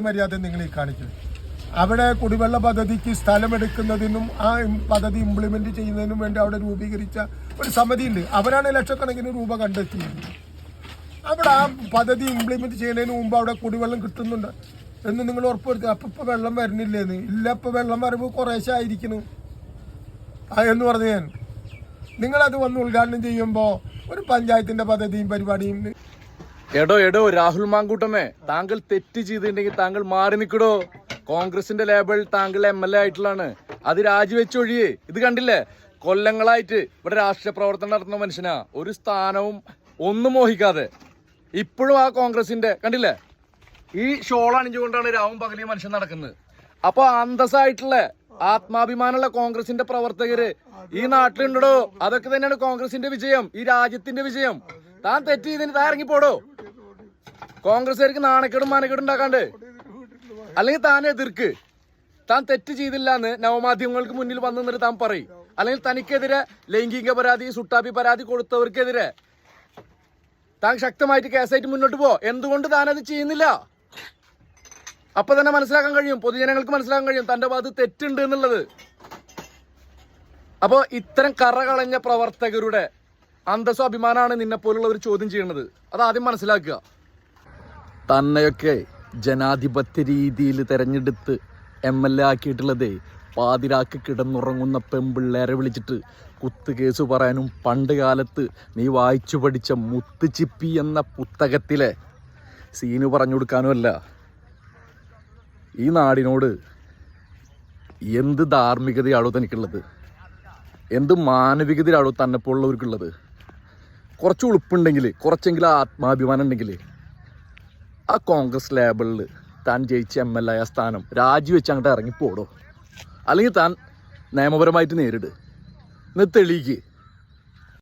മര്യാദ നിങ്ങൾ ഈ കാണിക്കുന്നത്. അവിടെ കുടിവെള്ള പദ്ധതിക്ക് സ്ഥലമെടുക്കുന്നതിനും ആ പദ്ധതി ഇംപ്ലിമെന്റ് ചെയ്യുന്നതിനും വേണ്ടി അവിടെ രൂപീകരിച്ച ഒരു സമിതിയുണ്ട്. അവരാണ് ലക്ഷക്കണക്കിന് രൂപ കണ്ടെത്തിയത്. അവിടെ ആ പദ്ധതി ഇംപ്ലിമെന്റ് ചെയ്യുന്നതിന് മുമ്പ് അവിടെ കുടിവെള്ളം കിട്ടുന്നുണ്ട് എന്ന് നിങ്ങൾ ഉറപ്പുവരുത്തുക. അപ്പം ഇപ്പം വെള്ളം വരുന്നില്ലേന്ന്. ഇല്ല, ഇപ്പം വെള്ളം വരുമ്പോൾ കുറേശ്ശെ ആയിരിക്കണം എന്ന് പറഞ്ഞു ഞാൻ. നിങ്ങളത് വന്ന് ഉദ്ഘാടനം ചെയ്യുമ്പോൾ ഒരു പഞ്ചായത്തിന്റെ പദ്ധതിയും പരിപാടിയും. എടോ രാഹുൽ മാങ്കൂട്ടമേ, താങ്കൾ തെറ്റ് ചെയ്തിട്ടുണ്ടെങ്കിൽ താങ്കൾ മാറി നിൽക്കടോ. കോൺഗ്രസിന്റെ ലേബൽ താങ്കൾ MLA ആയിട്ടുള്ളതാണ്, അത് രാജിവെച്ചൊഴിയേ. ഇത് കണ്ടില്ലേ, കൊല്ലങ്ങളായിട്ട് ഇവിടെ രാഷ്ട്രീയ പ്രവർത്തനം നടത്തുന്ന മനുഷ്യനാ, ഒരു സ്ഥാനവും ഒന്നും മോഹിക്കാതെ ഇപ്പോഴും ആ കോൺഗ്രസിന്റെ കണ്ടില്ലേ ഈ ഷോൾ അണിഞ്ഞുകൊണ്ടാണ് രാവും പകലും മനുഷ്യൻ നടക്കുന്നത്. അപ്പൊ അന്തസ്സായിട്ടുള്ള ആത്മാഭിമാനമുള്ള കോൺഗ്രസിന്റെ പ്രവർത്തകര് ഈ നാട്ടിലുണ്ടോ. അതൊക്കെ തന്നെയാണ് കോൺഗ്രസിന്റെ വിജയം, ഈ രാജ്യത്തിന്റെ വിജയം. താൻ തെറ്റ് ചെയ്തതിന് താൻ ഇറങ്ങിപ്പോടോ. കോൺഗ്രസ്സുകാർക്ക് നാണക്കേടും മാനക്കേടും ഉണ്ടാക്കാണ്ട്, അല്ലെങ്കിൽ താൻ എതിർക്ക്. താൻ തെറ്റ് ചെയ്തില്ല എന്ന് നവമാധ്യമങ്ങൾക്ക് മുന്നിൽ വന്നു നിന്നിട്ട് താൻ പറയും. അല്ലെങ്കിൽ തനിക്കെതിരെ ലൈംഗിക പരാതി, സുട്ടാപ്പി പരാതി കൊടുത്തവർക്കെതിരെ താൻ ശക്തമായിട്ട് കേസായിട്ട് മുന്നോട്ട് പോ. എന്തുകൊണ്ട് താൻ അത് ചെയ്യുന്നില്ല? അപ്പൊ തന്നെ മനസ്സിലാക്കാൻ കഴിയും, പൊതുജനങ്ങൾക്ക് മനസ്സിലാക്കാൻ കഴിയും തന്റെ ഭാഗത്ത് തെറ്റുണ്ട് എന്നുള്ളത്. അപ്പോൾ ഇത്തരം കറ കളഞ്ഞ പ്രവർത്തകരുടെ അന്തസ്സും അഭിമാനമാണ് നിന്നെ പോലുള്ളവർ ചോദ്യം ചെയ്യുന്നത്. അത് ആദ്യം മനസ്സിലാക്കുക. തന്നെയൊക്കെ ജനാധിപത്യ രീതിയിൽ തെരഞ്ഞെടുത്ത് MLA ആക്കിയിട്ടുള്ളത് പാതിരാക്ക് കിടന്നുറങ്ങുന്ന പെമ്പിള്ളേരെ വിളിച്ചിട്ട് കുത്തുകേസ് പറയാനും പണ്ട് കാലത്ത് നീ വായിച്ചു പഠിച്ച മുത്തുച്ചിപ്പി എന്ന പുസ്തകത്തിലെ സീന് പറഞ്ഞു കൊടുക്കാനും അല്ല. ഈ നാടിനോട് എന്ത് ധാർമ്മികതയാണോ തനിക്കുള്ളത്, എന്ത് മാനവികതയാണോ തന്നെപ്പോലുള്ളവർക്കുള്ളത്? കുറച്ച് ഉളുപ്പുണ്ടെങ്കിൽ, കുറച്ചെങ്കിലും ആത്മാഭിമാനം ഉണ്ടെങ്കിൽ ആ കോൺഗ്രസ് ലേബലിൽ താൻ ജയിച്ച MLA സ്ഥാനം രാജിവെച്ച് അങ്ങോട്ട് ഇറങ്ങിപ്പോടോ. അല്ലെങ്കിൽ താൻ നിയമപരമായിട്ട് നേരിട്, തെളിയിക്ക്.